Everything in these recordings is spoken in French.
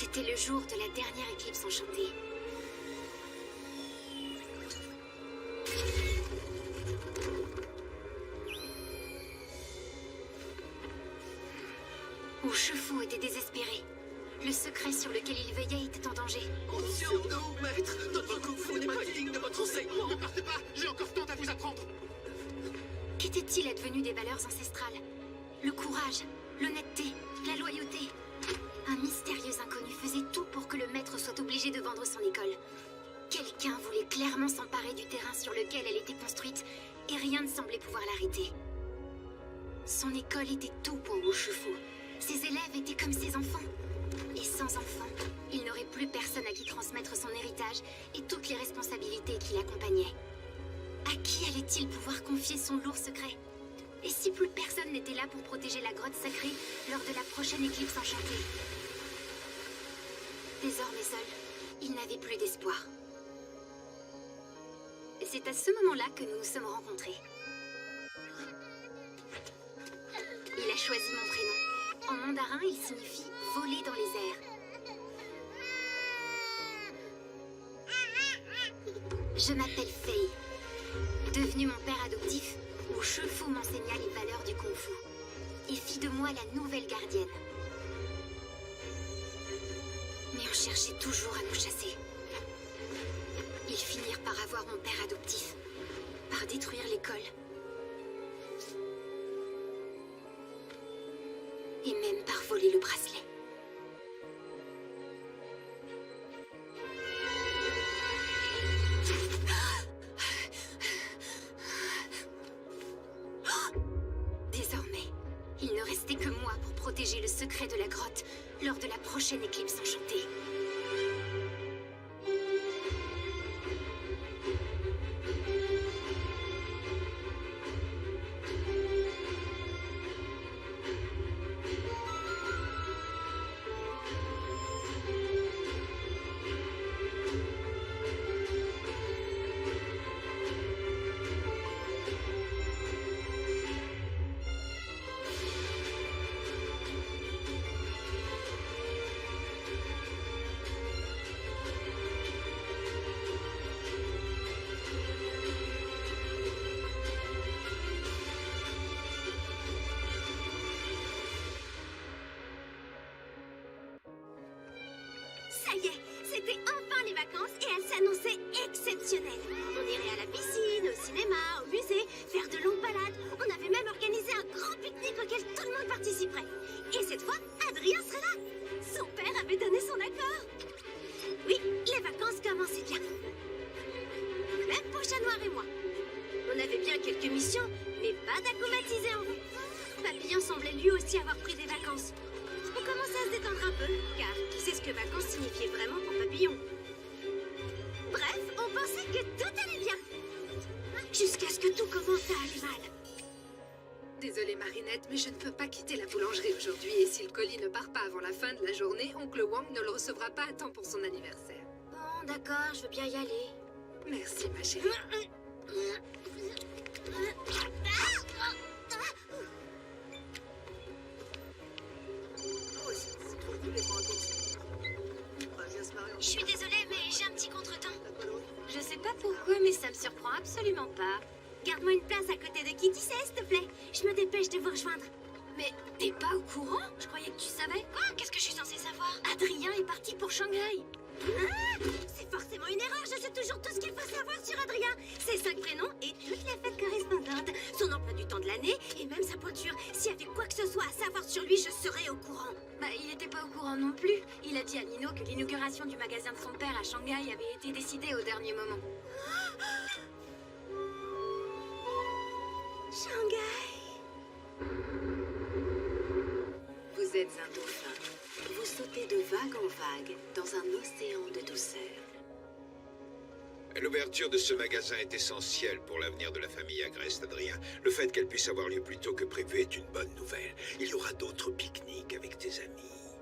C'était le jour de la dernière éclipse enchantée. Urshifu était désespéré. Le secret sur lequel il veillait était en danger. Compte sur nous, maître. Notre Kung Fu n'est pas digne de votre enseignement. Ne partez pas, j'ai encore tant à vous apprendre. Qu'était-il advenu des valeurs ancestrales? Le courage, l'honnêteté, la loyauté. Un mystérieux inconnu faisait tout pour que le maître soit obligé de vendre son école. Quelqu'un voulait clairement s'emparer du terrain sur lequel elle était construite, et rien ne semblait pouvoir l'arrêter. Son école était tout pour Urshifu. Ses élèves étaient comme ses enfants. Et sans enfants, il n'aurait plus personne à qui transmettre son héritage et toutes les responsabilités qui l'accompagnaient. À qui allait-il pouvoir confier son lourd secret? Et si plus personne n'était là pour protéger la grotte sacrée lors de la prochaine éclipse enchantée? Désormais seul, il n'avait plus d'espoir. Et c'est à ce moment-là que nous nous sommes rencontrés. Il a choisi mon prénom. En mandarin, il signifie « voler dans les airs ». Je m'appelle Fei. Devenu mon père adoptif, Urshifu m'enseigna les valeurs du Kung Fu et fit de moi la nouvelle gardienne. Mais on cherchait toujours à nous chasser. Ils finirent par avoir mon père adoptif, par détruire l'école. Et même par voler le bracelet. Désormais, il ne restait que moi pour protéger le secret de la grotte lors de la prochaine éclipse enchantée. Ça y est, c'était enfin les vacances et elles s'annonçaient exceptionnelles. On irait à la piscine, au cinéma, au musée, faire de longues balades. On avait même organisé un grand pique-nique auquel tout le monde participerait. Et cette fois, Adrien serait là. Son père avait donné son accord. Oui, les vacances commençaient bien. Même pour Chat Noir et moi. On avait bien quelques missions, mais pas d'acclimatisé en route. Papillon semblait lui aussi avoir pris des vacances. On commençait à se détendre un peu, car qui sait ce que vacances signifiait vraiment pour Papillon. Bref, on pensait que tout allait bien. Jusqu'à ce que tout commence à aller mal. Désolée Marinette, mais je ne peux pas quitter la boulangerie aujourd'hui et si le colis ne part pas avant la fin de la journée, oncle Wang ne le recevra pas à temps pour son anniversaire. Bon, d'accord, je veux bien y aller. Merci ma chérie. Je suis désolée, mais j'ai un petit contretemps. Je sais pas pourquoi, mais ça me surprend absolument pas. Garde-moi une place à côté de Kitty, s'il te plaît. Je me dépêche de vous rejoindre. Mais t'es pas au courant? Je croyais que tu savais. Quoi? Qu'est-ce que je suis censée savoir? Adrien est parti pour Shanghai. Ah, c'est forcément une erreur. Je sais toujours tout ce qu'il faut savoir sur Adrien. Ses 5 prénoms et toutes les fêtes correspondantes. Son emploi du temps de l'année et même sa pointure. S'il y avait quoi que ce soit à savoir sur lui, je serais au courant. Bah, il était pas au courant non plus. Il a dit à Nino que l'inauguration du magasin de son père à Shanghai avait été décidée au dernier moment. Shanghai. Vous êtes un dauphin. Vous sautez de vague en vague dans un océan de douceur. L'ouverture de ce magasin est essentielle pour l'avenir de la famille Agreste, Adrien. Le fait qu'elle puisse avoir lieu plus tôt que prévu est une bonne nouvelle. Il y aura d'autres pique-niques avec tes amis.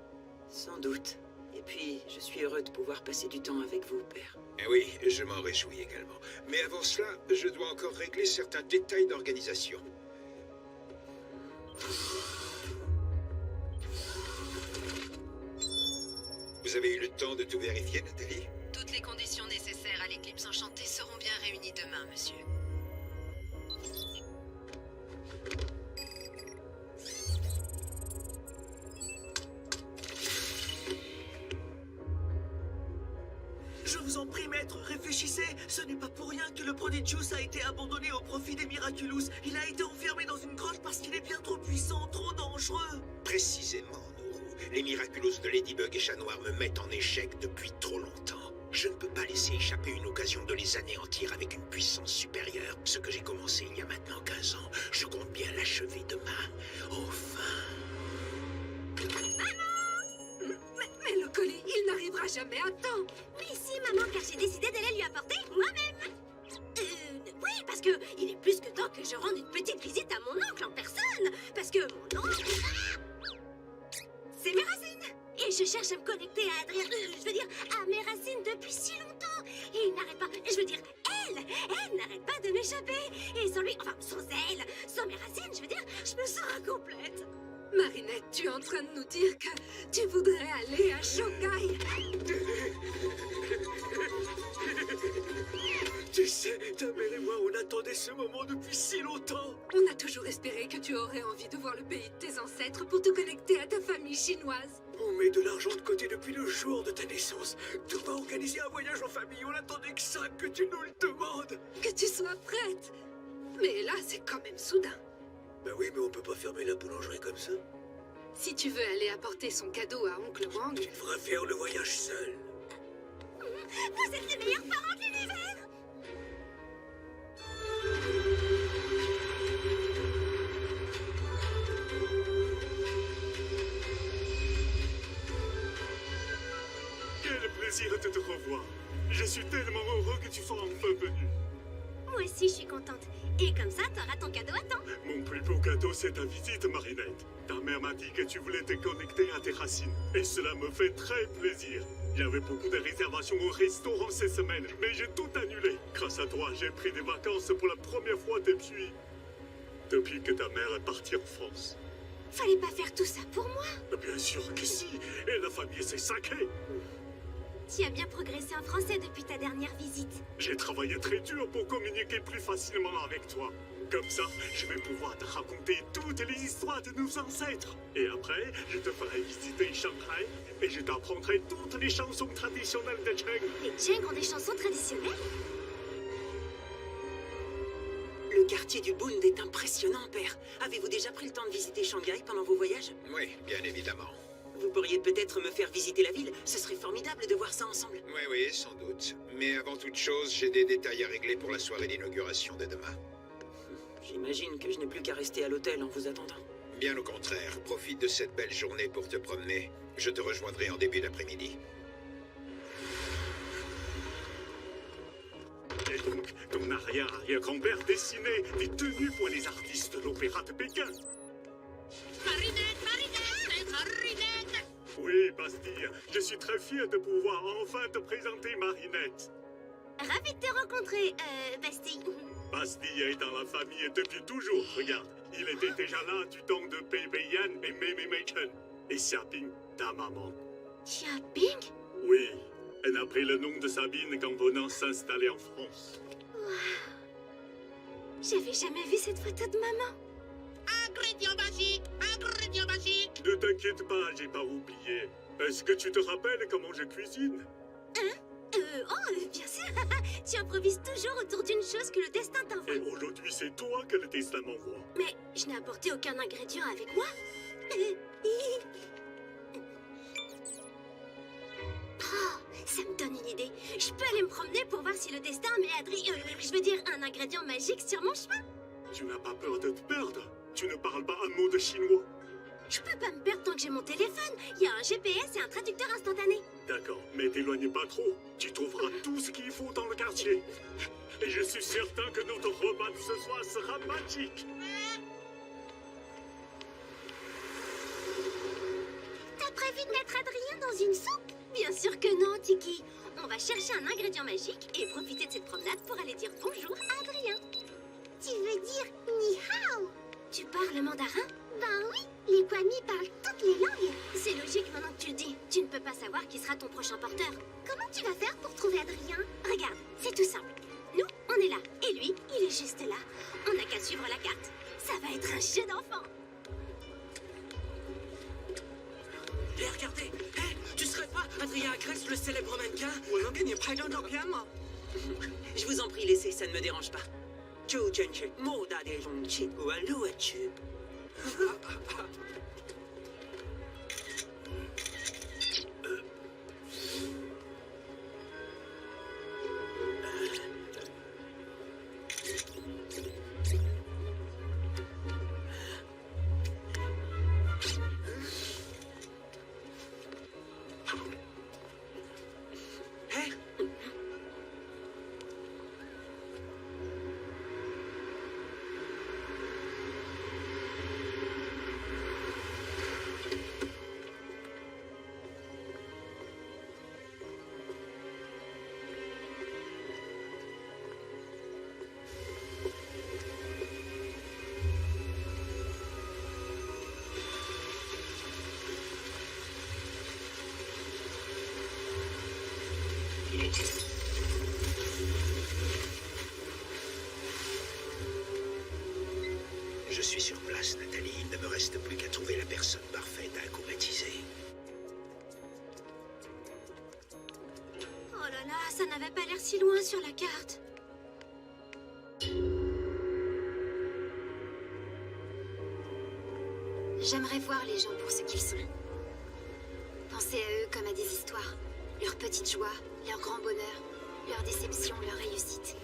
Sans doute. Et puis, je suis heureux de pouvoir passer du temps avec vous, père. Eh oui, je m'en réjouis également. Mais avant cela, je dois encore régler certains détails d'organisation. Vous avez eu le temps de tout vérifier, Nathalie? Toutes les conditions nécessaires à l'éclipse enchantée seront bien réunies demain, monsieur. Je vous en prie, maître, réfléchissez. Ce n'est pas pour rien que le Prodigious a été abandonné au profit des Miraculous. Il a été enfermé dans une grotte parce qu'il est bien trop puissant, trop dangereux. Précisément, Nourou. Les Miraculous de Ladybug et Chat Noir me mettent en échec depuis trop longtemps. Je ne peux pas laisser échapper une occasion de les anéantir avec une puissance supérieure. Ce que j'ai commencé il y a maintenant 15 ans, je compte bien l'achever demain. Enfin. Mais le colis, il n'arrivera jamais à temps. Mais si, maman, car j'ai décidé d'aller lui apporter moi-même. Oui, parce que il est plus que temps que je rende une petite visite à mon oncle en personne. Parce que mon oncle... c'est mes racines. Et je cherche à me connecter à Adrien... je veux dire, à mes racines depuis si longtemps. Et il n'arrête pas... je veux dire, elle n'arrête pas de m'échapper. Et sans lui, enfin, sans elle, sans mes racines, je veux dire, je me sens incomplète. Marinette, tu es en train de nous dire que tu voudrais aller à Shanghai. Tu sais, ta mère et moi, on attendait ce moment depuis si longtemps. On a toujours espéré que tu aurais envie de voir le pays de tes ancêtres pour te connecter à ta famille chinoise. On met de l'argent de côté depuis le jour de ta naissance. Tu vas organiser un voyage en famille. On attendait que ça, que tu nous le demandes. Que tu sois prête. Mais là, c'est quand même soudain. Ben oui, mais on peut pas fermer la boulangerie comme ça. Si tu veux aller apporter son cadeau à Oncle Wang, Tu devras faire le voyage seul. Vous êtes les meilleurs parents de l'univers. Quel plaisir de te revoir. Je suis tellement heureux que tu sois enfin venu. Moi aussi, je suis contente. Et comme ça, t'auras ton cadeau à temps. Mon plus beau cadeau, c'est ta visite, Marinette. Ta mère m'a dit que tu voulais te connecter à tes racines. Et cela me fait très plaisir. J'avais beaucoup de réservations au restaurant ces semaines, mais j'ai tout annulé. Grâce à toi, j'ai pris des vacances pour la première fois depuis que ta mère est partie en France. Fallait pas faire tout ça pour moi. Bien sûr que si. Et la famille, c'est sacré. Tu as bien progressé en français depuis ta dernière visite. J'ai travaillé très dur pour communiquer plus facilement avec toi. Comme ça, je vais pouvoir te raconter toutes les histoires de nos ancêtres. Et après, je te ferai visiter Shanghai et je t'apprendrai toutes les chansons traditionnelles de Cheng. Les Cheng ont des chansons traditionnelles. Le quartier du Bund est impressionnant, père. Avez-vous déjà pris le temps de visiter Shanghai pendant vos voyages? Oui, bien évidemment. Vous pourriez peut-être me faire visiter la ville. Ce serait formidable de voir ça ensemble. Oui, oui, sans doute. Mais avant toute chose, j'ai des détails à régler pour la soirée d'inauguration de demain. J'imagine que je n'ai plus qu'à rester à l'hôtel en vous attendant. Bien au contraire, profite de cette belle journée pour te promener. Je te rejoindrai en début d'après-midi. Et donc, ton arrière-arrière-grand-père dessinait des tenues pour les artistes de l'opéra de Pékin. Marinette. Oui, Bastille, je suis très fier de pouvoir enfin te présenter Marinette. Ravie de te rencontrer, Bastille. Bastille est dans la famille depuis toujours, regarde. Il était déjà là du temps de Pei Beiyan et Mei Mei Mei-chen. Et Xiaoping, ta maman. Xiaoping? Oui, elle a pris le nom de Sabine quand venant s'installer en France. J'avais jamais vu cette photo de maman. Ingrédient magique! Ingrédient magique! Ne t'inquiète pas, j'ai pas oublié. Est-ce que tu te rappelles comment je cuisine? Bien sûr. Tu improvises toujours autour d'une chose que le destin t'envoie. Et aujourd'hui, c'est toi que le destin m'envoie. Mais je n'ai apporté aucun ingrédient avec moi. Oh, ça me donne une idée. Je peux aller me promener pour voir si le destin met je veux dire un ingrédient magique sur mon chemin. Tu n'as pas peur de te perdre? Tu ne parles pas un mot de chinois? Je peux pas me perdre tant que j'ai mon téléphone. Il y a un GPS et un traducteur instantané. D'accord, mais t'éloigne pas trop. Tu trouveras tout ce qu'il faut dans le quartier. Et je suis certain que notre repas de ce soir sera magique. T'as prévu de mettre Adrien dans une soupe? Bien sûr que non, Tiki. On va chercher un ingrédient magique et profiter de cette promenade pour aller dire bonjour à Adrien. Tu veux dire ni hao? Tu parles mandarin? Ben oui, les Kwami parlent toutes les langues. C'est logique maintenant que tu le dis. Tu ne peux pas savoir qui sera sera ton prochain porteur. Comment tu vas faire pour trouver Adrien? Regarde, c'est tout simple. Nous, on est là. Et lui, il est juste là. On n'a qu'à suivre la carte. Ça va être un jeu d'enfant. Et regardez, hé, tu serais pas Adrien Agreste, le célèbre mannequin? Je vous en prie, laissez, ça ne me dérange pas. Hé, Je suis sur place, Nathalie. Il ne me reste plus qu'à trouver la personne parfaite à acclimatiser. Oh là là, ça n'avait pas l'air si loin sur la carte. J'aimerais voir les gens pour ce qu'ils sont. Penser à eux comme à des histoires. Leurs petites joies, leurs grands bonheurs, leurs déceptions, leurs réussites.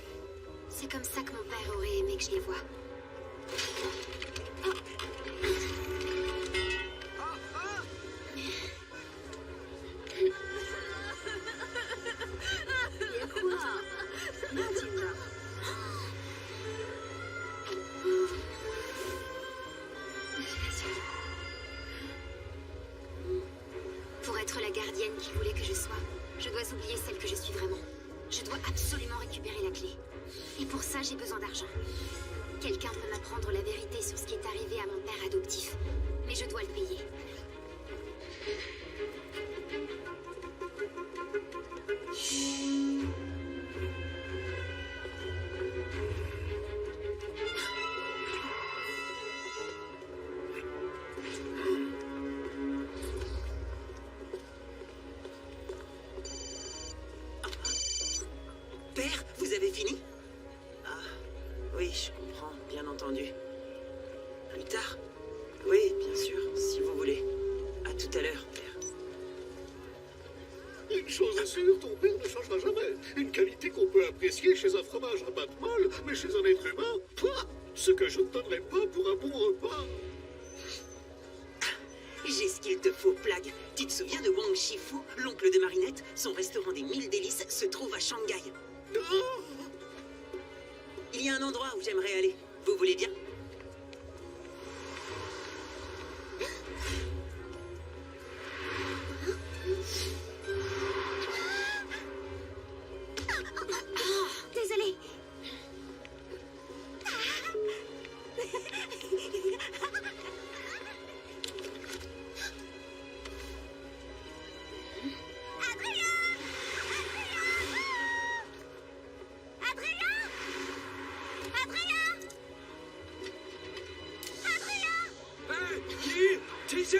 C'est comme ça que mon père aurait aimé que je les voie. Pour être la gardienne qu'il voulait que je sois, je dois oublier celle que je suis vraiment. Je dois absolument récupérer la clé. Et pour ça, j'ai besoin d'argent. Quelqu'un peut m'apprendre la vérité sur ce qui est arrivé à mon père adoptif. Mais je dois le payer. Père, vous avez fini? Ah, oui, je comprends, bien entendu. Plus tard? Oui, bien sûr, si vous voulez. À tout à l'heure, père. Une chose est sûre, ton père ne changera jamais. Une qualité qu'on peut apprécier chez un fromage à pâte molle, mais chez un être humain, pouah, ce que je ne donnerais pas pour un bon repas. J'ai ce qu'il te faut, Plague. Tu te souviens de Wang Shifu, l'oncle de Marinette? Son restaurant des 1000 délices se trouve à Shanghai. Oh, Il y a un endroit où j'aimerais aller. Vous voulez bien? Désolée. qui? Titia!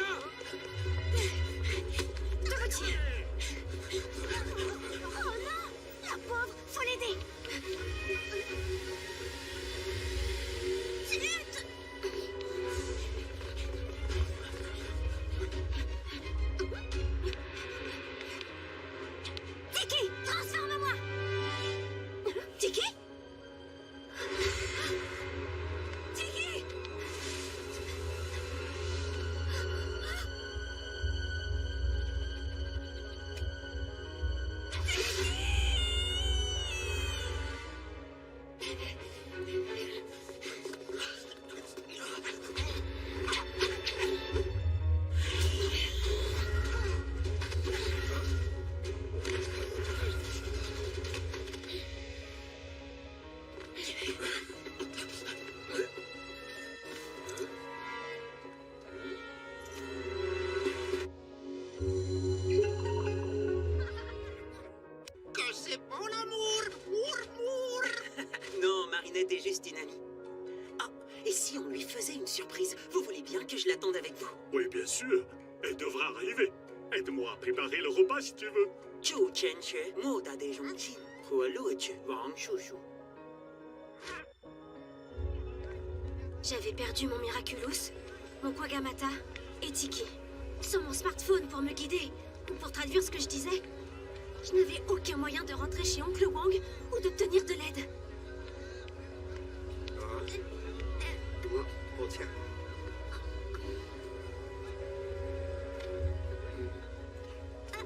Dorothy. Oh non, la pauvre, faut l'aider. Zut. Tiki, transforme-moi. Tiki? Tiki? juste une amie. Ah, et si on lui faisait une surprise? Vous voulez bien que je l'attende avec vous? Oui, bien sûr. Elle devra arriver. Aide-moi à préparer le repas si tu veux. 就欠缺莫大的荣幸和乐趣，王叔叔。 J'avais perdu mon Miraculous, mon Kwagamata et Tiki. Sans mon smartphone pour me guider ou pour traduire ce que je disais, je n'avais aucun moyen de rentrer chez Oncle Wang ou d'obtenir de l'aide. 抱歉。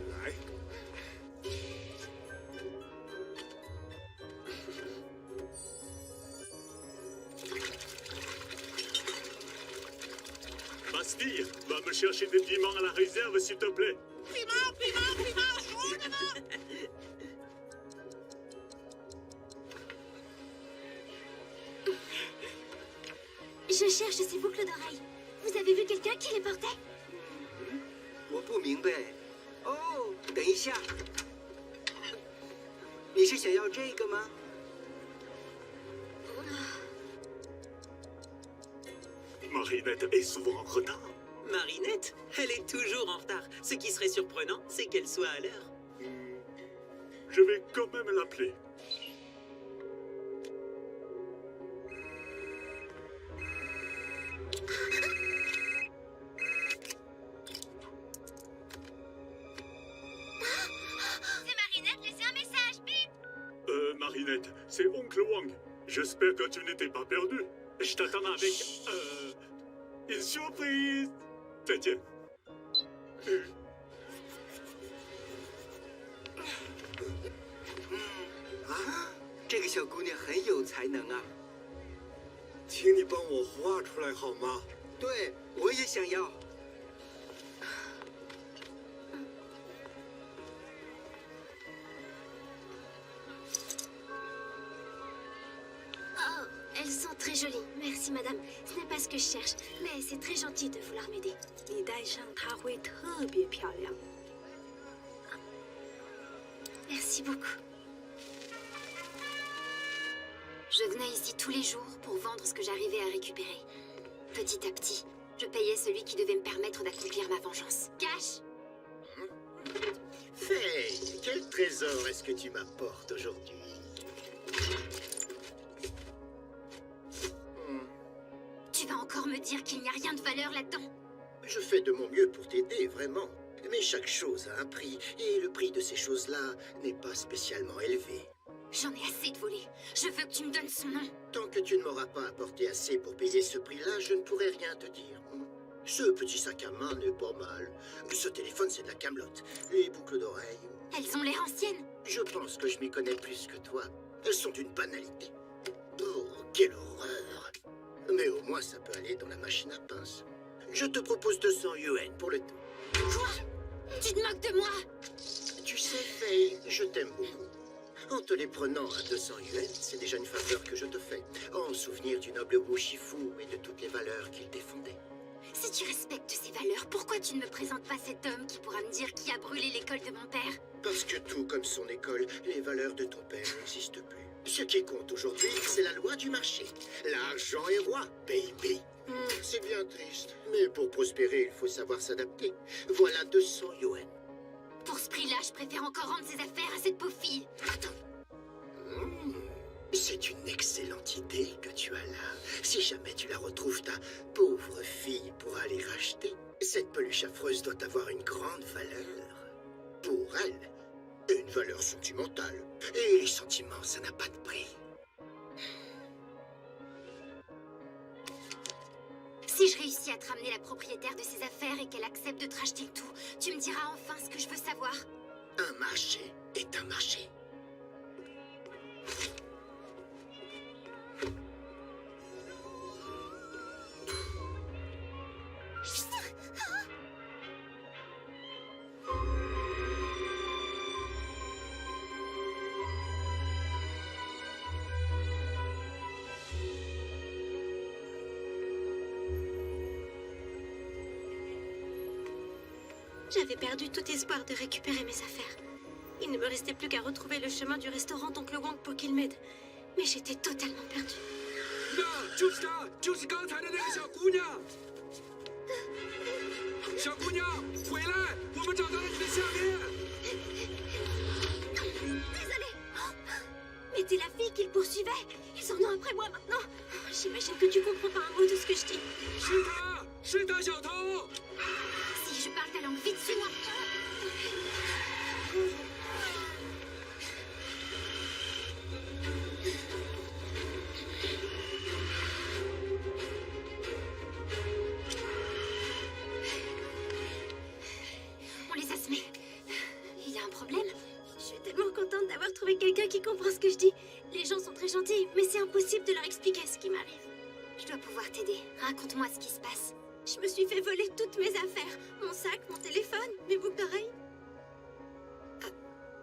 来， Bastille, va me chercher des piments à la réserve, s'il te plaît. Je cherche ces boucles d'oreilles. Vous avez vu quelqu'un qui les portait? 我不明白。哦，等一下，你是想要这个吗？ Marinette est souvent en retard. Marinette, elle est toujours en retard. Ce qui serait surprenant, c'est qu'elle soit à l'heure. Je vais quand même l'appeler. C'est Marinette, laissez un message, bip! Marinette, c'est Oncle Wang. J'espère que tu n'étais pas perdu. Je t'attends avec... une surprise. Tiens. 啊，这个小姑娘很有才能啊！请你帮我画出来好吗？对，我也想要。 Oh, elles sont très jolies. Merci, madame. Ce n'est pas ce que je cherche, mais c'est très gentil de vouloir m'aider. 你戴上它会特别漂亮。 Merci beaucoup. Je venais ici tous les jours pour vendre ce que j'arrivais à récupérer. Petit à petit, je payais celui qui devait me permettre d'accomplir ma vengeance. Cash! Faye, quel trésor est-ce que tu m'apportes aujourd'hui? Tu vas encore me dire qu'il n'y a rien de valeur là-dedans? Je fais de mon mieux pour t'aider, vraiment. Mais chaque chose a un prix, et le prix de ces choses-là n'est pas spécialement élevé. J'en ai assez de voler. Je veux que tu me donnes son nom. Tant que tu ne m'auras pas apporté assez pour payer ce prix-là, je ne pourrai rien te dire. Ce petit sac à main n'est pas mal. Ce téléphone, c'est de la camelote. Les boucles d'oreilles, Elles ont l'air anciennes. je pense que je m'y connais plus que toi. Elles sont d'une banalité. Oh, quelle horreur! Mais au moins, ça peut aller dans la machine à pince. Je te propose 200 yuan pour le tout. Quoi? Tu te moques de moi? Tu sais, Faye, je t'aime beaucoup. En te les prenant à 200 yuan, c'est déjà une faveur que je te fais, en souvenir du noble Wu Shifu et de toutes les valeurs qu'il défendait. Si tu respectes ces valeurs, pourquoi tu ne me présentes pas cet homme qui pourra me dire qui a brûlé l'école de mon père? Parce que tout comme son école, les valeurs de ton père n'existent plus. Ce qui compte aujourd'hui, c'est la loi du marché. L'argent est roi, baby. C'est bien triste, mais pour prospérer, il faut savoir s'adapter. Voilà 200 yuan. Pour ce prix-là, je préfère encore rendre ses affaires à cette pauvre fille. C'est une excellente idée que tu as là. Si jamais tu la retrouves, ta pauvre fille pourra les racheter. Cette peluche affreuse doit avoir une grande valeur. Pour elle, une valeur sentimentale. Et les sentiments, ça n'a pas de prix. Si je réussis à te ramener la propriétaire de ses affaires et qu'elle accepte de te racheter le tout, tu me diras enfin ce que je veux savoir. Un marché est un marché. J'avais perdu tout espoir de récupérer mes affaires. Il ne me restait plus qu'à retrouver le chemin du restaurant d'Oncle Wang pour qu'il m'aide. Mais j'étais totalement perdue. 就是她，就是刚才的那个小姑娘。小姑娘，回来，我们找到了你的项链。 Désolée. Mais t'es la fille qu'ils poursuivaient. Ils sont venus après moi maintenant. J'imagine que tu comprends pas un mot de ce que je dis. 是她，是她，小偷。 Si je parle ta langue, vite, suis-moi. On les a semés. Il y a un problème? Je suis tellement contente d'avoir trouvé quelqu'un qui comprend ce que je dis. Les gens sont très gentils, mais c'est impossible de leur expliquer ce qui m'arrive. Je dois pouvoir t'aider. Raconte-moi ce qui se passe. Je me suis fait voler toutes mes affaires. Mon sac, mon téléphone, mes boucles d'oreilles.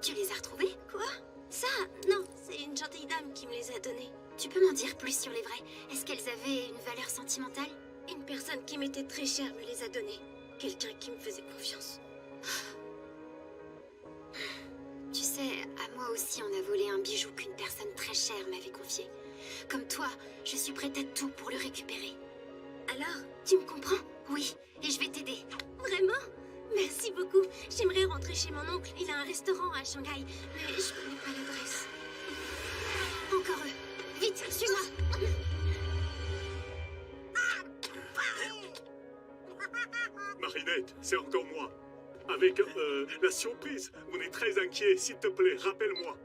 Tu les as retrouvés? Quoi? Ça? Non, c'est une gentille dame qui me les a donnés. Tu peux m'en dire plus sur les vrais? Est-ce qu'elles avaient une valeur sentimentale? Une personne qui m'était très chère me les a donnés. Quelqu'un qui me faisait confiance. Tu sais, à moi aussi on a volé un bijou qu'une personne très chère m'avait confié. Comme toi, je suis prête à tout pour le récupérer. Alors, tu me comprends? Oui, et je vais t'aider. Vraiment? Merci beaucoup. J'aimerais rentrer chez mon oncle. Il a un restaurant à Shanghai, mais je connais pas l'adresse. Encore eux. Vite, suis-moi. Marinette, c'est encore moi. Avec la surprise, on est très inquiet. S'il te plaît, rappelle-moi.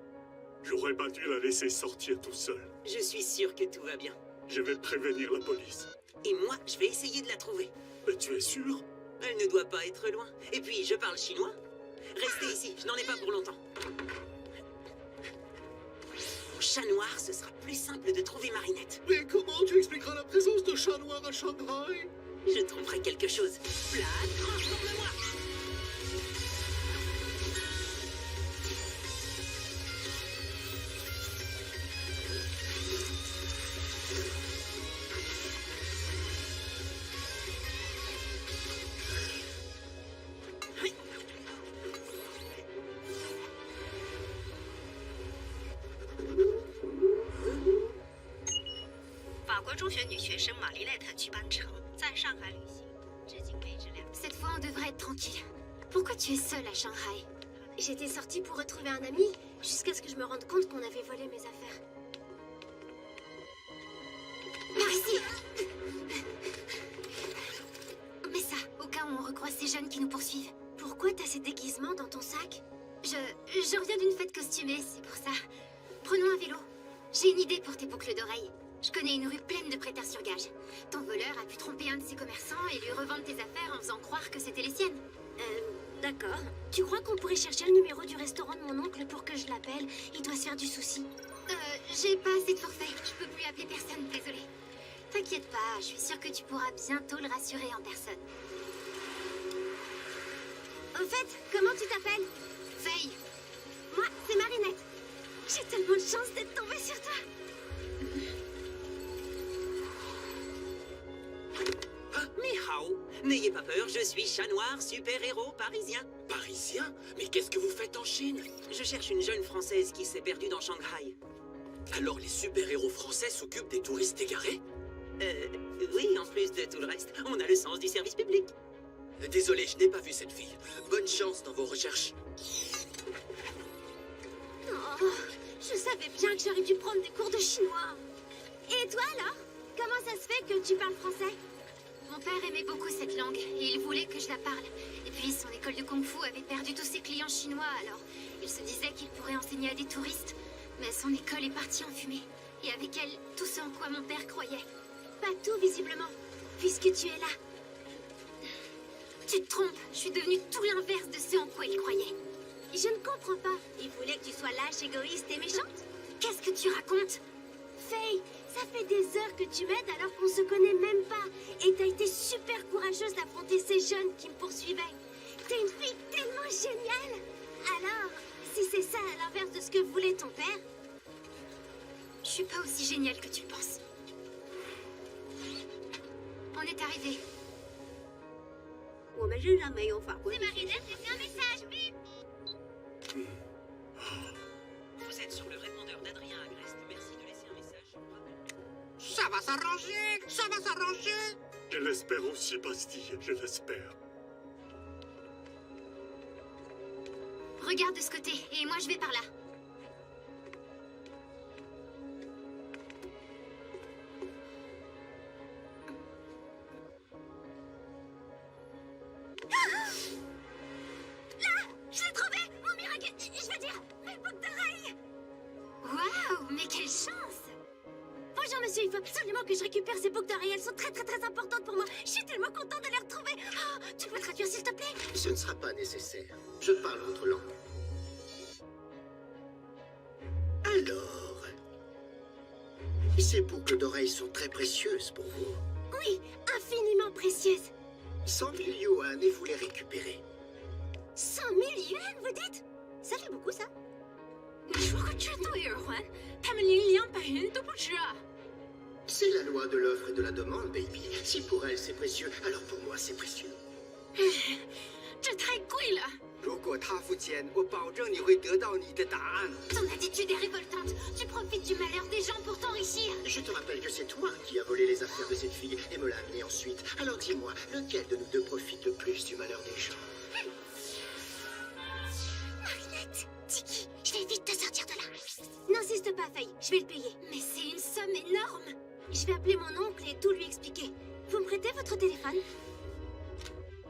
J'aurais pas dû la laisser sortir tout seul. Je suis sûr que tout va bien. Je vais prévenir la police. Et moi, je vais essayer de la trouver. Mais tu es sûr? Elle ne doit pas être loin. Et puis, je parle chinois. Restez ici, je n'en ai pas pour longtemps. Au Chat Noir, ce sera plus simple de trouver Marinette. Mais comment tu expliqueras la présence de chats noirs à Shanghai? Je trouverai quelque chose. Là, transforme-moi! Hi. 法国中学女学生玛丽莱特去班城，在上海旅行，至今为止2。 Cette fois, on devrait être tranquille. Pourquoi tu es seule à Shanghai? J'étais sortie pour retrouver un ami, jusqu'à ce que je me rende compte qu'on avait volé mes affaires. Par ici! Mais ça, au cas où on recroise ces jeunes qui nous poursuivent. Pourquoi t'as ces déguisements dans ton sac? Je reviens d'une fête costumée, c'est pour ça. Prenons un vélo. J'ai une idée pour tes boucles d'oreilles. Je connais une rue pleine de prêteurs sur gage. Ton voleur a pu tromper un de ses commerçants et lui revendre tes affaires en faisant croire que c'était les siennes. D'accord. Tu crois qu'on pourrait chercher le numéro du restaurant de mon oncle pour que je l'appelle? Il doit se faire du souci. J'ai pas assez de forfait. Je peux plus appeler personne, désolée. T'inquiète pas, je suis sûre que tu pourras bientôt le rassurer en personne. Au fait, comment tu t'appelles? Faye, Moi, c'est Marinette. J'ai tellement de chance d'être tombée sur toi. Ni hao. N'ayez pas peur, je suis Chat Noir, super-héros parisien. Parisien? Mais qu'est-ce que vous faites en Chine? Je cherche une jeune Française qui s'est perdue dans Shanghai. Alors les super-héros français s'occupent des touristes égarés? Oui, en plus de tout le reste, on a le sens du service public. Désolé, je n'ai pas vu cette fille. Bonne chance dans vos recherches. Oh, je savais bien que j'aurais dû prendre des cours de chinois. Et toi alors? Comment ça se fait que tu parles français? mon père aimait beaucoup cette langue et il voulait que je la parle. Et puis son école de kung-fu avait perdu tous ses clients chinois, alors il se disait qu'il pourrait enseigner à des touristes. Mais son école est partie en fumée. Et avec elle, tout ce en quoi mon père croyait. Pas tout, visiblement, puisque tu es là. Tu te trompes, je suis devenue tout l'inverse de ce en quoi il croyait. Je ne comprends pas. Il voulait que tu sois lâche, égoïste et méchante? Qu'est-ce que tu racontes? Faye, ça fait des heures que tu m'aides alors qu'on se connaît même pas. Et t'as été super courageuse d'affronter ces jeunes qui me poursuivaient. T'es une fille tellement géniale. Alors, si c'est ça à l'inverse de ce que voulait ton père... Je suis pas aussi géniale que tu le penses. On est arrivé. C'est Marinette, j'ai fait un message, bip. Vous êtes sur le répondeur d'Adrien Agreste. Merci de laisser un message. Ça va s'arranger. Ça va s'arranger. Je l'espère aussi, Bastille, je l'espère. Regarde de ce côté, et moi je vais par là. Je l'ai trouvé! Mon miracle! Je veux dire, mes boucles d'oreilles! Waouh, mais quelle chance! Bonjour monsieur, il faut absolument que je récupère ces boucles d'oreilles. Elles sont très importantes pour moi. Je suis tellement contente de les retrouver. Oh, tu peux traduire s'il te plaît? Ce ne sera pas nécessaire. Je parle votre langue. Alors, ces boucles d'oreilles sont très précieuses pour vous. Oui, infiniment précieuse. 100 000 yuan et vous les récupérez. 100 000 yuan, vous dites? Ça fait beaucoup, ça. 你说个这多耳环，他们连200元都不值啊！ C'est la loi de l'offre et de la demande, baby. Si pour elle c'est précieux, alors pour moi c'est précieux. 这太贵了。 如果他付钱，我保证你会得到你的答案。 Ton attitude est révoltante. Tu profites du malheur des gens pour t'enrichir. Je te rappelle que c'est toi qui as volé les affaires de cette fille et me l'as amenée ensuite. Alors dis-moi, lequel de nous deux profite le plus du malheur des gens? Marinette, Tiki, je vais vite te sortir de là. N'insiste pas, Faye, je vais le payer. Mais c'est une somme énorme. Je vais appeler mon oncle et tout lui expliquer. Vous me prêtez votre téléphone?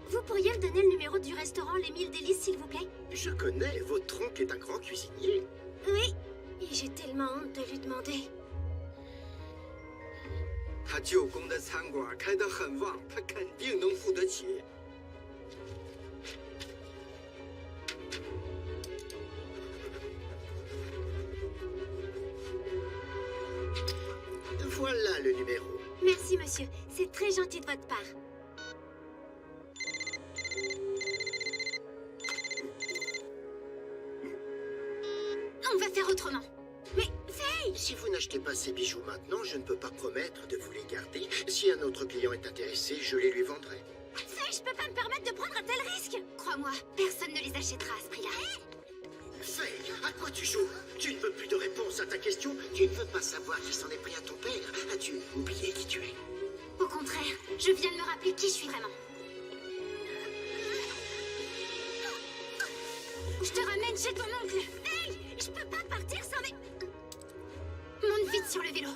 Vous pourriez me donner le numéro du restaurant Les 1000 Délices, s'il vous plaît? Je connais, votre oncle est un grand cuisinier. Oui, et j'ai tellement honte de lui demander. 他舅公的餐馆开得很旺，他肯定能付得起。 Voilà le numéro. Merci, monsieur. C'est très gentil de votre part. On va faire autrement. Mais, Faye! Si vous n'achetez pas ces bijoux maintenant, je ne peux pas promettre de vous les garder. Si un autre client est intéressé, je les lui vendrai. Faye, je peux pas me permettre de prendre un tel risque! Crois-moi, personne ne les achètera à ce prix-là. Faye, à quoi tu joues? Tu ne veux plus de réponse à ta question? Tu ne veux pas savoir qui s'en est pris à ton père? As-tu oublié qui tu es? Au contraire, je viens de me rappeler qui je suis vraiment. Je te ramène chez ton oncle. Faye, je peux pas partir sans mes... Monte vite sur le vélo.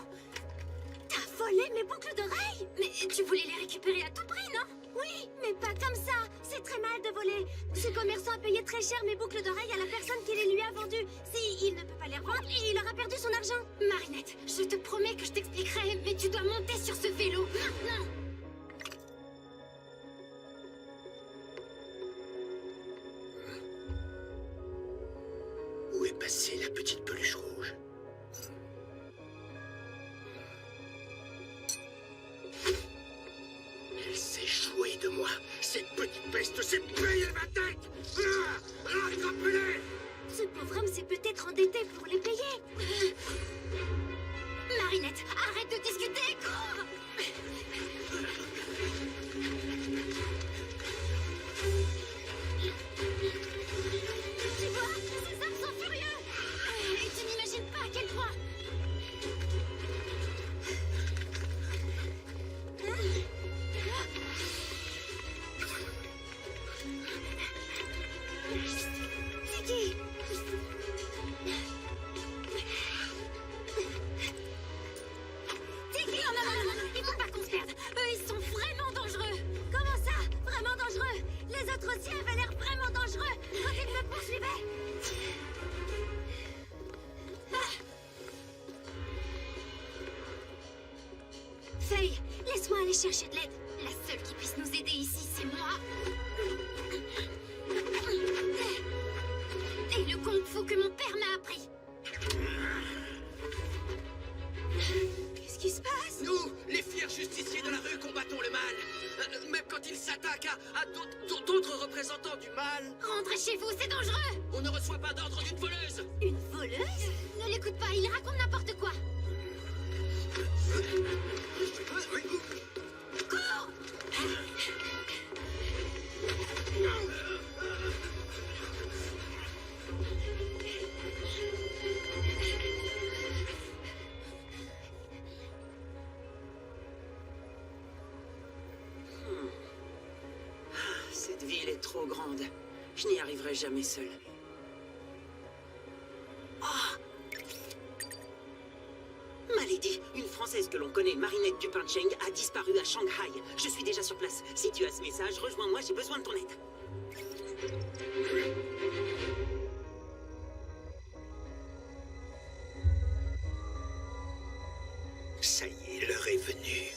T'as volé mes boucles d'oreilles? Mais tu voulais les récupérer à tout prix, non? Oui, mais pas comme ça. C'est très mal de voler. Ce commerçant a payé très cher mes boucles d'oreilles à la personne qui les lui a vendues. Si il ne peut pas les revendre, il aura perdu son argent. Marinette, je te promets que je t'expliquerai, mais tu dois monter sur ce vélo maintenant. Où est passée la petite peluche rouge? Elle s'est jouée de moi. Cette petite peste s'est payée ma tête. Rattrapez-les! Ce pauvre homme s'est peut-être endetté pour les payer. Marinette, arrête de discuter, cours! Tu vois, ces hommes sont furieux. Et tu n'imagines pas à quel point. Tiki! Tiki, non, il faut pas qu'on se perde. Eux, ils sont vraiment dangereux. Comment ça? Vraiment dangereux? Les autres aussi avaient l'air vraiment dangereux quand ils me poursuivaient. Faye, laisse-moi aller chercher de l'aide. La seule qui puisse nous aider ici, c'est moi. Et le kung-fu que mon père m'a appris. Qu'est-ce qui se passe? Nous, les fiers justiciers de la rue, combattons le mal. Même quand il s'attaque à d'autres représentants du mal, Rentrez chez vous, c'est dangereux. on ne reçoit pas d'ordre d'une voleuse. Une voleuse? Ne l'écoute pas, il raconte n'importe quoi. Cours! elle est trop grande. Je n'y arriverai jamais seule. Oh! Malady, une Française que l'on connaît, Marinette Dupin-Cheng, a disparu à Shanghai. Je suis déjà sur place. Si tu as ce message, rejoins-moi, j'ai besoin de ton aide. Ça y est, l'heure est venue.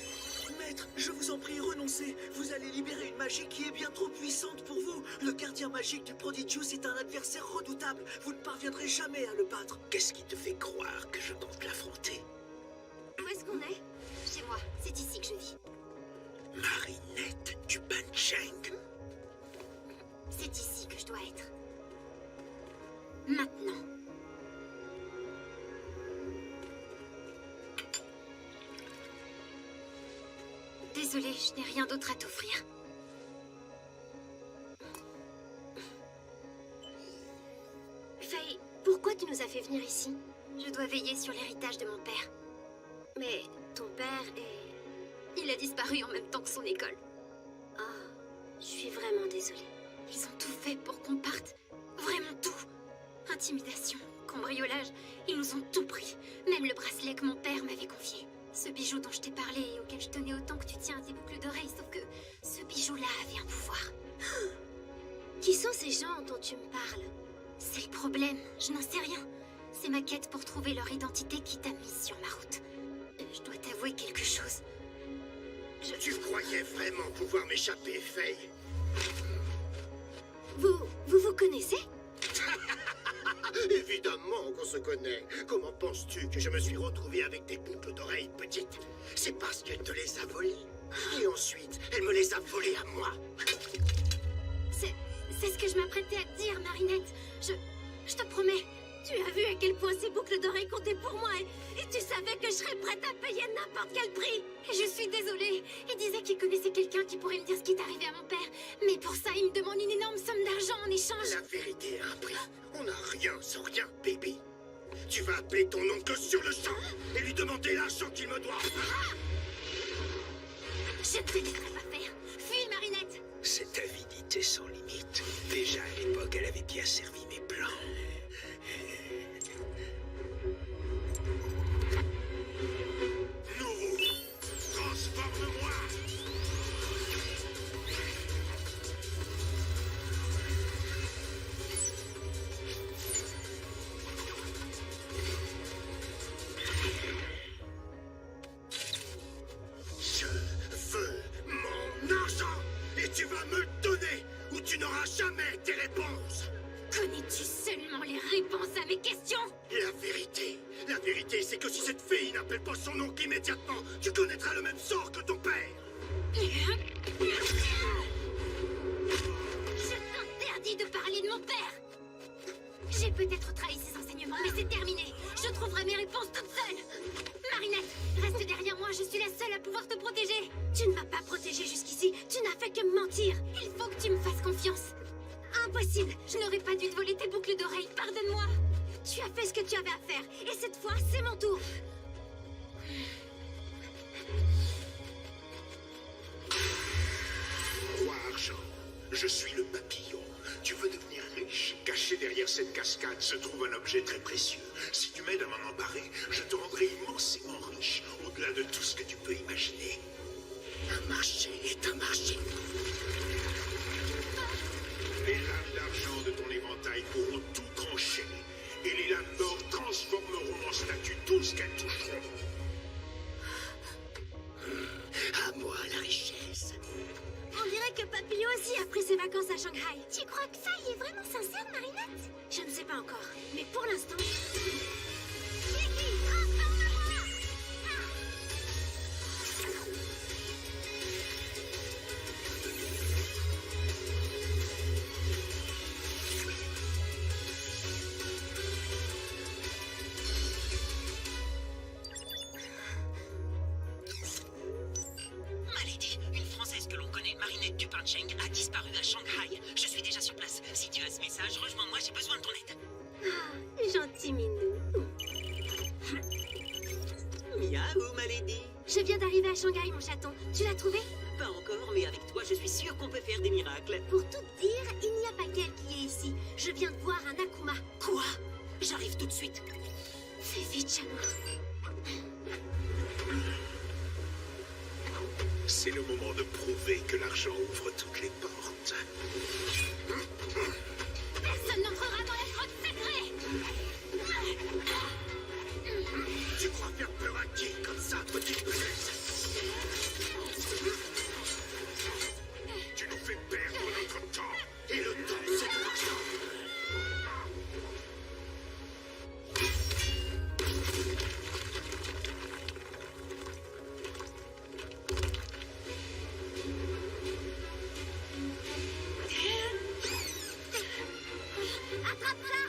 Maître, je vous en prie, renoncez. Vous allez libérer une magie qui est bien trop puissante pour vous. Le gardien magique du Prodigious est un adversaire redoutable. Vous ne parviendrez jamais à le battre. Qu'est-ce qui te fait croire que je compte l'affronter? Où est-ce qu'on est? Chez moi, c'est ici que je vis. Marinette Dupin-Cheng. C'est ici que je dois être. Maintenant. Désolée, je n'ai rien d'autre à t'offrir. Faye, pourquoi tu nous as fait venir ici? Je dois veiller sur l'héritage de mon père. Mais ton père est... Il a disparu en même temps que son école. Ah, je suis vraiment désolée. Ils ont tout fait pour qu'on parte. Vraiment tout. Intimidation, cambriolage, ils nous ont tout pris. Même le bracelet que mon père m'avait confié. Ce bijou dont je t'ai parlé et auquel je tenais autant que tu tiens à tes boucles d'oreilles, sauf que ce bijou-là avait un pouvoir. Qui sont ces gens dont tu me parles? C'est le problème, je n'en sais rien. C'est ma quête pour trouver leur identité qui t'a mise sur ma route. Je dois t'avouer quelque chose. Tu croyais vraiment pouvoir m'échapper, Faye? Vous connaissez? Évidemment qu'on se connaît. Comment penses-tu que je me suis retrouvé avec des boucles d'oreilles petites? C'est parce qu'elle te les a volées. Et ensuite, elle me les a volées à moi. C'est ce que je m'apprêtais à te dire, Marinette. Je te promets. Tu as vu à quel point ces boucles d'oreilles comptaient pour moi et tu savais que je serais prête à payer n'importe quel prix. Je suis désolée. Il disait qu'il connaissait quelqu'un qui pourrait me dire ce qui est arrivé à mon père. Mais pour ça, il me demande une énorme somme d'argent en échange. La vérité a un prix. On n'a rien sans rien, baby. Tu vas appeler ton oncle sur le champ et lui demander l'argent qu'il me doit. Je ne te laisserai pas faire. Fuis, Marinette. Cette avidité sans limite. Déjà à l'époque, elle avait bien servi mes plans. Nouveau, transforme-moi. Je veux mon argent et tu vas me le donner ou tu n'auras jamais tes réponses. Connais-tu seulement les réponses à mes questions? La vérité, c'est que si cette fille n'appelle pas son oncle immédiatement, tu connaîtras le même sort que ton père. Je t'interdis de parler de mon père. J'ai peut-être trahi ses enseignements, mais c'est terminé. Je trouverai mes réponses toute seule. Marinette, reste derrière moi, je suis la seule à pouvoir te protéger. Tu ne m'as pas protégée jusqu'ici, tu n'as fait que mentir. Il faut que tu me fasses confiance. Impossible. Je n'aurais pas dû te voler tes boucles d'oreilles, pardonne-moi. Tu as fait ce que tu avais à faire et cette fois, c'est mon tour. Roi Argent, je suis le papillon. Tu veux devenir riche? Caché derrière cette cascade se trouve un objet très précieux. Si tu m'aides à m'en emparer, je te rendrai immensément riche, au-delà de tout ce que tu peux imaginer. Un marché est un marché. Les lames d'argent de ton éventail pourront tout trancher, et les lames d'or transformeront en statue tout ce qu'elles toucheront. À moi la richesse. On dirait que Papillon aussi a pris ses vacances à Shanghai. Tu crois que ça y est vraiment sincère, Marinette? Je ne sais pas encore, mais pour l'instant... Malady, une Française que l'on connaît, Marinette Dupin-Cheng, a disparu à Shanghai. Je suis déjà sur place. Si tu as ce message, rejoins-moi, j'ai besoin de ton aide. Ah, gentil minou. arrivé à Shanghai, mon chaton. Tu l'as trouvé? Pas encore, mais avec toi, je suis sûr qu'on peut faire des miracles. Pour tout te dire, il n'y a pas qu'elle qui est ici. Je viens de voir un Akuma. Quoi? J'arrive tout de suite. Fais vite, Chanoir. C'est le moment de prouver que l'argent ouvre toutes les portes. Personne n'entrera dans la grotte sacrée. Tu crois faire peur à qui comme ça, petite brunette? Tu nous fais perdre notre temps. Et le temps, c'est de l'argent. Attrape-la.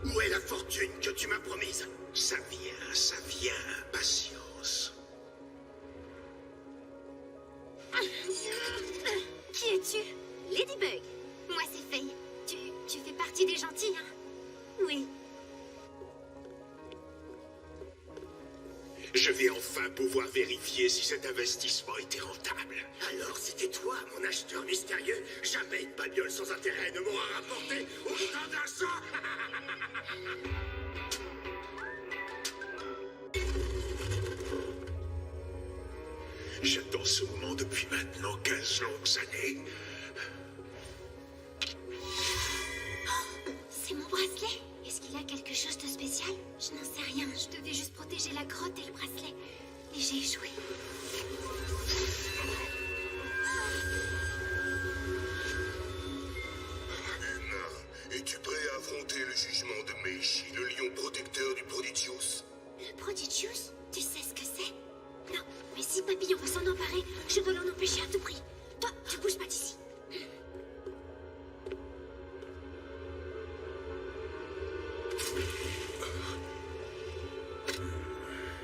Où est la fortune que tu m'as promise? Ça vient, patience. Qui es-tu? Ladybug. Moi, c'est Faye. Tu fais partie des gentils, hein? Oui. Je vais enfin pouvoir vérifier si cet investissement était rentable. Alors c'était toi, mon acheteur mystérieux? Jamais une bagnole sans intérêt ne m'aura rapporté autant d'argent. J'attends ce moment depuis maintenant 15 longues années. C'est mon bracelet. Est-ce qu'il a quelque chose de spécial? Je n'en sais rien. Je devais juste protéger la grotte et le bracelet. Et j'ai échoué. Humain, es-tu prêt à affronter le jugement de Meishi, le lion protecteur du Prodigius? Le Prodigius? Tu sais ce que c'est? Non, mais si Papillon veut s'en emparer, je dois l'en empêcher à tout prix. Toi, tu bouges pas d'ici.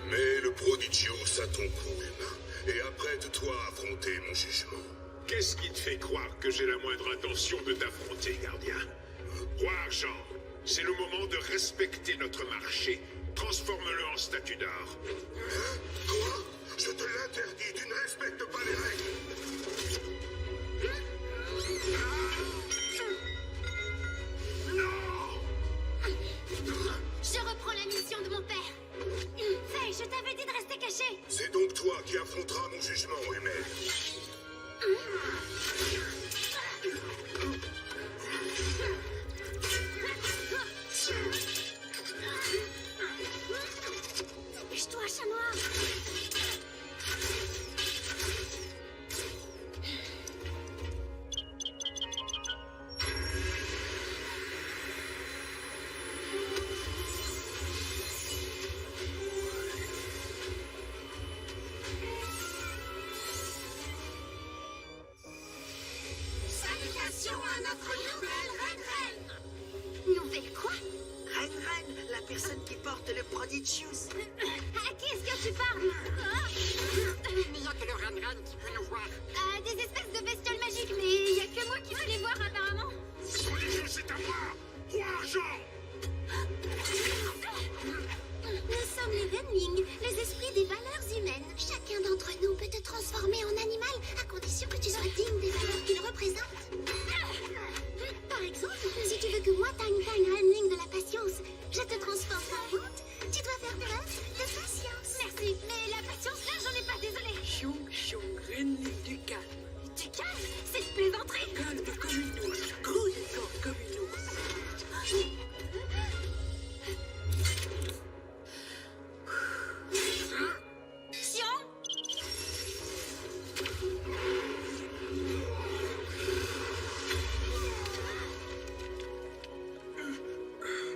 Mais le Prodigius a ton coup, humain, et apprête-toi à affronter mon jugement. Qu'est-ce qui te fait croire que j'ai la moindre intention de t'affronter, gardien? Roi Argent, c'est le moment de respecter notre marché. Transforme-le en statue d'or. Hein? Quoi? Je te l'interdis, tu ne respectes pas les règles. Je reprends la mission de mon père. Faye, je t'avais dit de rester caché. C'est donc toi qui affronteras mon jugement, humain. Dépêche-toi, chat noir. Salutations à notre nouvelle reine. Nouvelle quoi? Ren, la personne qui porte le Prodigius. À qui est-ce que tu parles? Il n'y a que le Ran qui peut nous voir. Des espèces de bestioles magiques, mais il n'y a que moi qui peux les voir apparemment. Prodigius, c'est à moi! Roi Argent! Nous sommes les Renlings, les esprits des valeurs humaines. Chacun d'entre nous peut te transformer en animal, à condition que tu sois digne des valeurs qu'il représente. Par exemple, si tu veux que moi, Tang Renling de la patience, je te transforme en honte, tu dois faire preuve de patience. Merci, mais la patience là, j'en ai pas, désolée. Xiong, Renling du calme. Du calme, c'est une plaisanterie. Calme comme une ours, grouillant comme une ours. Sion.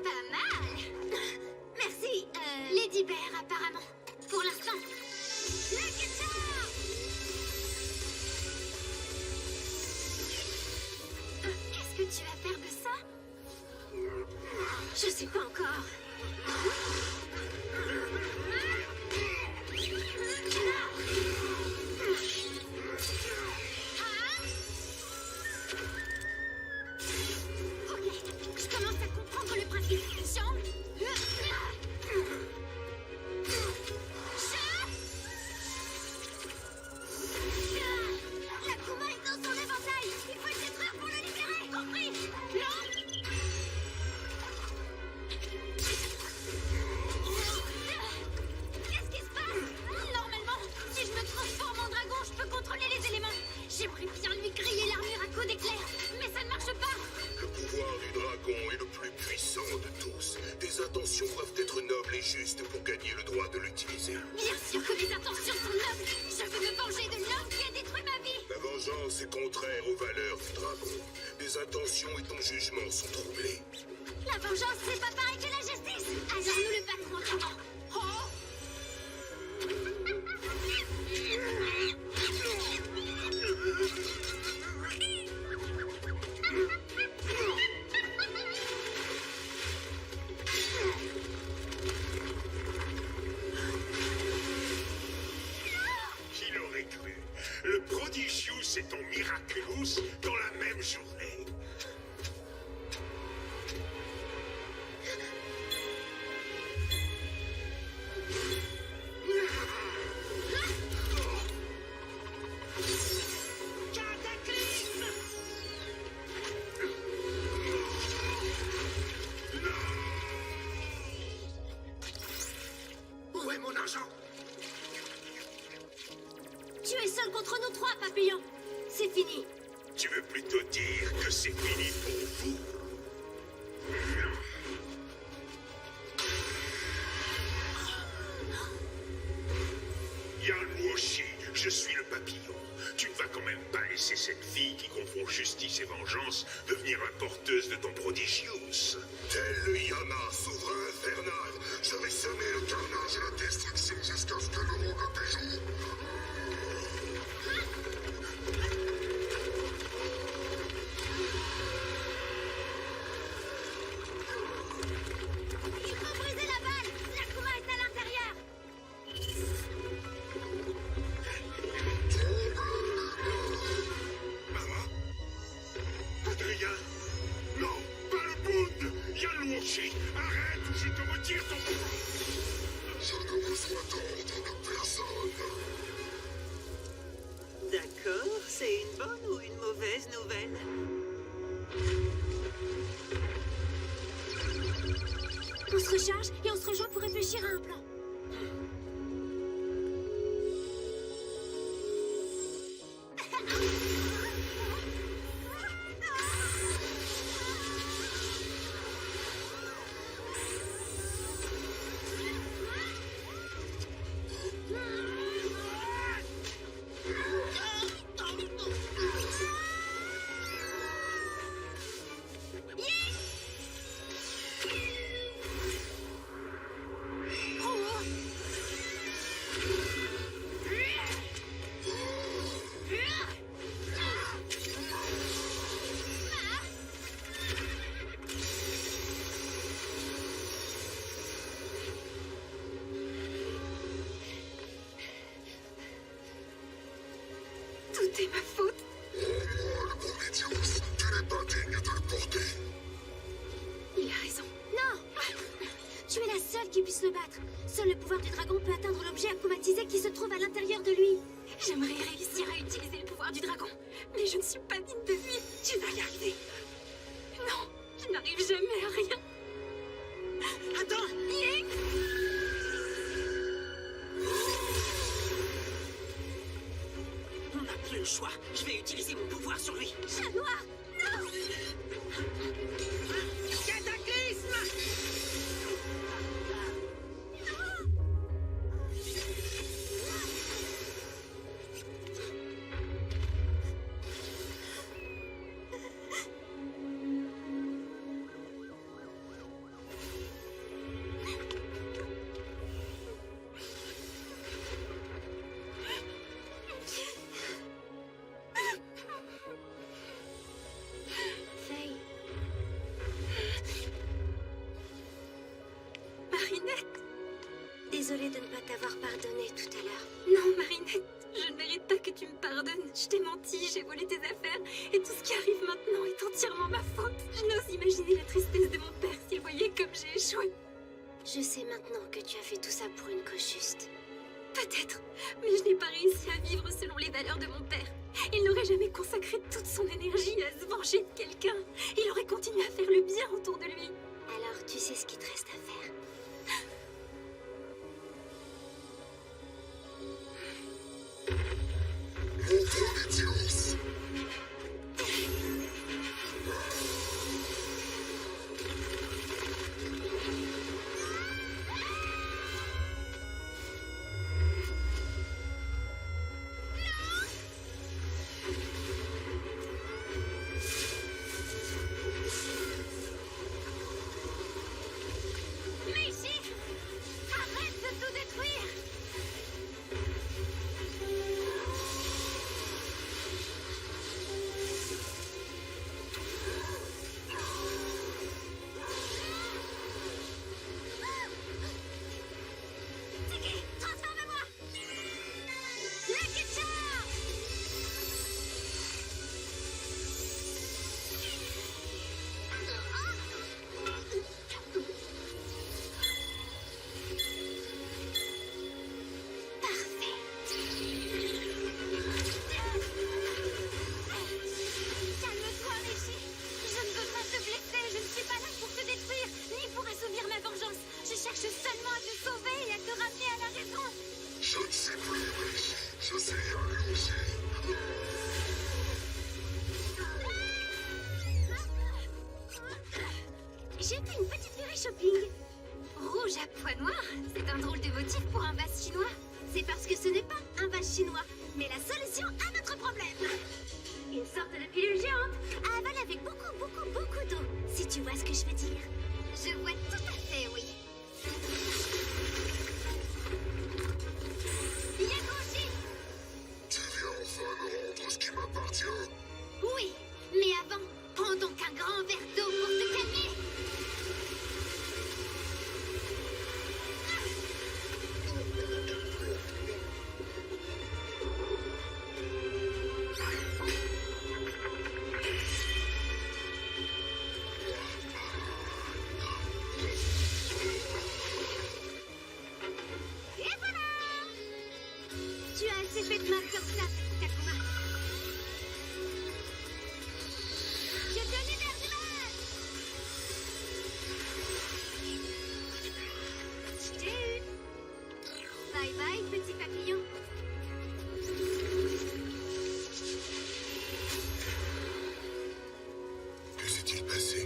Pas mal. Merci, Lady Bear, apparemment. Pour l'instant. Est-ce que tu vas faire de ça? Je sais pas encore. intentions doivent être nobles et justes pour gagner le droit de l'utiliser. Bien sûr que mes intentions sont nobles. Je veux me venger de l'homme qui a détruit ma vie. La vengeance est contraire aux valeurs du dragon. Tes intentions et ton jugement sont troublés. La vengeance, c'est pas pareil que la justice. Alors nous le battrons autrement. Qui l'aurait cru? Le Prodigius et ton Miraculous dans la même journée. Où est mon argent? Tu es seul contre nous trois, Papillon. C'est fini. Tu veux plutôt dire que c'est fini pour vous? Yan Wuoshi, je suis le papillon. Tu ne vas quand même pas laisser cette fille qui confond justice et vengeance devenir la porteuse de ton Prodigius. Tel le Yama, souverain infernal, je vais semer le carnage et la destruction jusqu'à ce que le monde le jour. Il faut briser la balle. L'Akuma est à l'intérieur. Adrien? Non, pas le Bund! Yan Wuoshi, arrête ou je te retire ton... Je ne reçois d'ordre de personne. D'accord, c'est une bonne ou une mauvaise nouvelle? On se recharge et on se rejoint pour réfléchir à un plan. Tout est ma faute. Rends-moi le Prodigius, tu n'es pas digne de le porter. Il a raison. Non. Tu es la seule qui puisse le battre. Seul le pouvoir du dragon peut atteindre l'objet akumatisé qui se trouve à l'intérieur de lui. J'aimerais réussir à utiliser le pouvoir du dragon, mais je ne suis pas digne de lui. Tu vas y arriver. Non, je n'arrive jamais à rien. Attends! Ying! On n'a plus le choix. Je vais utiliser mon pouvoir sur lui. Chat noir. Non. Cataclysme! Faye. Marinette! Désolée de ne pas t'avoir pardonné tout à l'heure. Non, Marinette, je ne mérite pas que tu me pardonnes. Je t'ai menti, j'ai volé tes affaires, et tout ce qui arrive maintenant est entièrement ma faute. Je n'ose imaginer la tristesse de mon père s'il voyait comme j'ai échoué. Je sais maintenant que tu as fait tout ça pour une cause juste. Peut-être, mais je n'ai pas réussi à vivre selon les valeurs de mon père. Il n'aurait jamais consacré toute son énergie à se venger de quelqu'un. Il aurait continué à faire le bien autour de lui. Alors tu sais ce qu'il te reste à faire. Mon Prodigius. Je suis allé aussi. J'ai fait une petite virée shopping. Rouge à pois noirs, c'est un drôle de motif pour un vase chinois. C'est parce que ce n'est pas un vase chinois, mais la solution à notre problème. Une sorte de pilule géante à avaler avec beaucoup d'eau. Si tu vois ce que je veux dire. Je vois tout à fait, oui. Yakushi! Tu viens enfin me rendre ce qui m'appartient. Oui, mais avant, prends donc un grand verre d'eau pour te calmer. Et voilà! Tu as assez fait de mal comme ça, Takuma. Je te libère du mal! Je t'ai eu. Bye bye, petit papillon. Que s'est-il passé?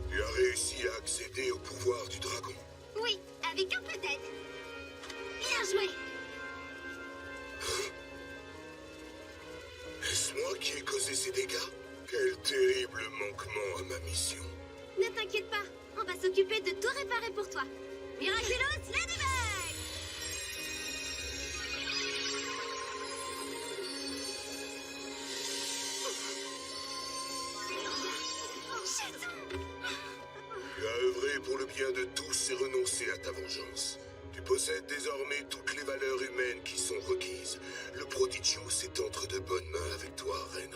Tu as réussi à accéder au pouvoir du dragon. Oui, avec un peu d'aide. Bien joué. Est-ce moi qui ai causé ces dégâts? Quel terrible manquement à ma mission. Ne t'inquiète pas, on va s'occuper de tout réparer pour toi. Miraculous Ladybug! Tu as œuvré pour le bien de tous et renoncé à ta vengeance. Tu possèdes désormais toutes les valeurs humaines qui sont requises. Le Prodigious est entre de bonnes mains avec toi, Ren.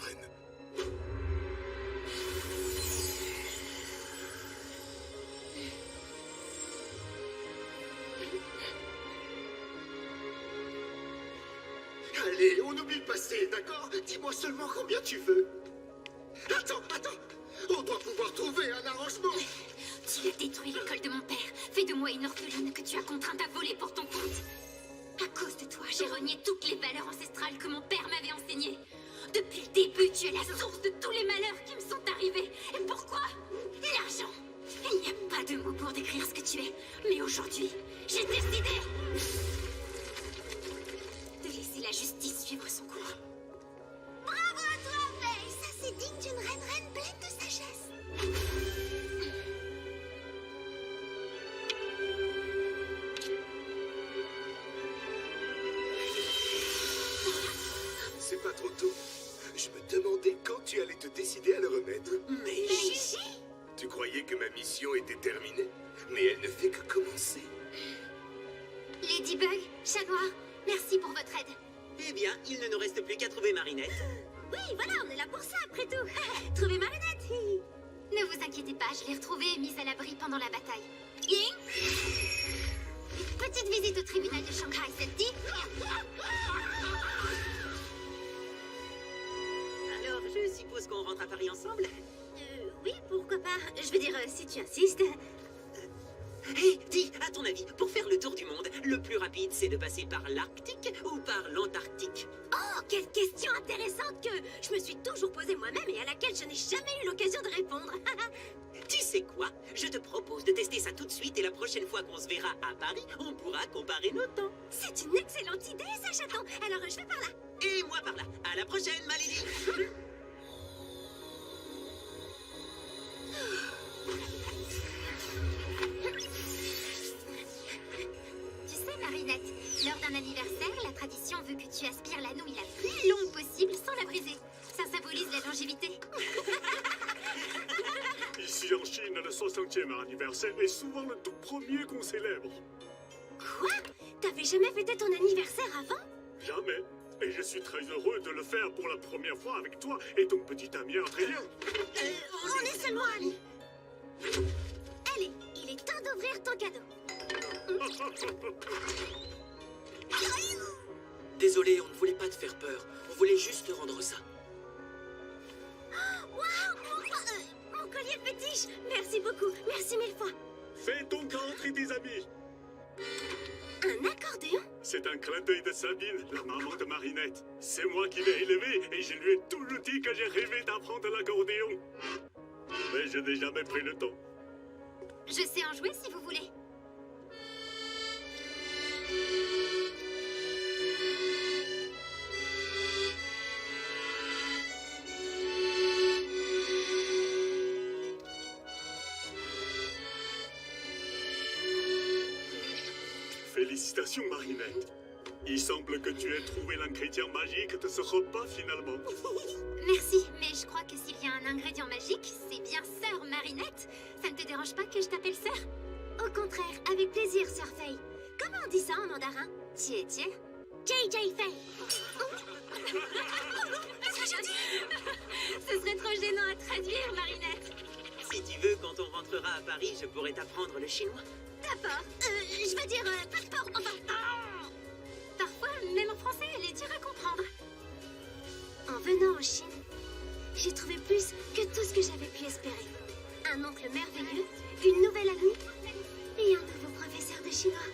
Allez, on oublie le passé, d'accord? Dis-moi seulement combien tu veux. Attends. On doit pouvoir trouver un arrangement. Tu as détruit l'école de mon père, fait de moi une orpheline que tu as contrainte à voler pour ton compte. À cause de toi, j'ai renié toutes les valeurs ancestrales que mon père m'avait enseignées. Depuis le début, tu es la source de tous les malheurs qui me sont arrivés. Et pourquoi? L'argent. Il n'y a pas de mots pour décrire ce que tu es. Mais aujourd'hui, j'ai décidé de laisser la justice suivre son cours. Bravo à toi, Faye! Ça, c'est digne d'une reine pleine de sagesse. C'est pas trop tôt. Je me demandais quand tu allais te décider à le remettre. Mais Tu croyais que ma mission était terminée, mais elle ne fait que commencer. Ladybug, Chat Noir, merci pour votre aide. eh bien, il ne nous reste plus qu'à trouver Marinette. Oui, voilà, on est là pour ça, après tout. Trouver Marinette. Ne vous inquiétez pas, je l'ai retrouvée et mise à l'abri pendant la bataille. Ying, petite visite au tribunal de Shanghai, ça te dit? Alors, je suppose qu'on rentre à Paris ensemble? Oui, pourquoi pas. Je veux dire, si tu insistes. Hé, dis, à ton avis, pour faire le tour du monde, le plus rapide, c'est de passer par l'Arctique ou par l'Antarctique? Oh, quelle question intéressante que je me suis toujours posée moi-même et à laquelle je n'ai jamais eu l'occasion de répondre. Tu sais quoi? Je te propose de tester ça tout de suite et la prochaine fois qu'on se verra à Paris, on pourra comparer nos temps. C'est une excellente idée, ça, chaton. Alors, je vais par là. Et moi par là. À la prochaine, ma lady. Tu sais, Marinette, lors d'un anniversaire, la tradition veut que tu aspires la nouille la plus longue possible sans la briser. Ça symbolise la longévité. Ici en Chine, le 60e anniversaire est souvent le tout premier qu'on célèbre. Quoi? T'avais jamais fêté ton anniversaire avant? Jamais. Et je suis très heureux de le faire pour la première fois avec toi et ton petit ami Adrien. On est seulement amis. Allez, il est temps d'ouvrir ton cadeau. Désolé, on ne voulait pas te faire peur. On voulait juste te rendre ça. Waouh, mon collier fétiche. Merci beaucoup, merci mille fois. Fais ton country des amis. Un Un accordéon? C'est un clin d'œil de Sabine, la maman de Marinette. C'est moi qui l'ai élevée et je lui ai toujours dit que j'ai rêvé d'apprendre l'accordéon. Mais je n'ai jamais pris le temps. Je sais en jouer si vous voulez. Félicitations, Marinette. Il semble que tu aies trouvé l'ingrédient magique de ce repas finalement. Merci, mais je crois que s'il y a un ingrédient magique, c'est bien Sœur Marinette. Ça ne te dérange pas que je t'appelle Sœur? Au contraire, avec plaisir, Sœur Fei. Comment on dit ça en mandarin? Tiens, tiens. JJ Fei. Ce serait trop gênant à traduire, Marinette. Si tu veux, quand on rentrera à Paris, je pourrais t'apprendre le chinois. D'accord. Je veux dire passeport. Enfin. Parfois, même en français, elle est dure à comprendre. En venant en Chine, j'ai trouvé plus que tout ce que j'avais pu espérer. Un oncle merveilleux, une nouvelle amie et un nouveau professeur de chinois.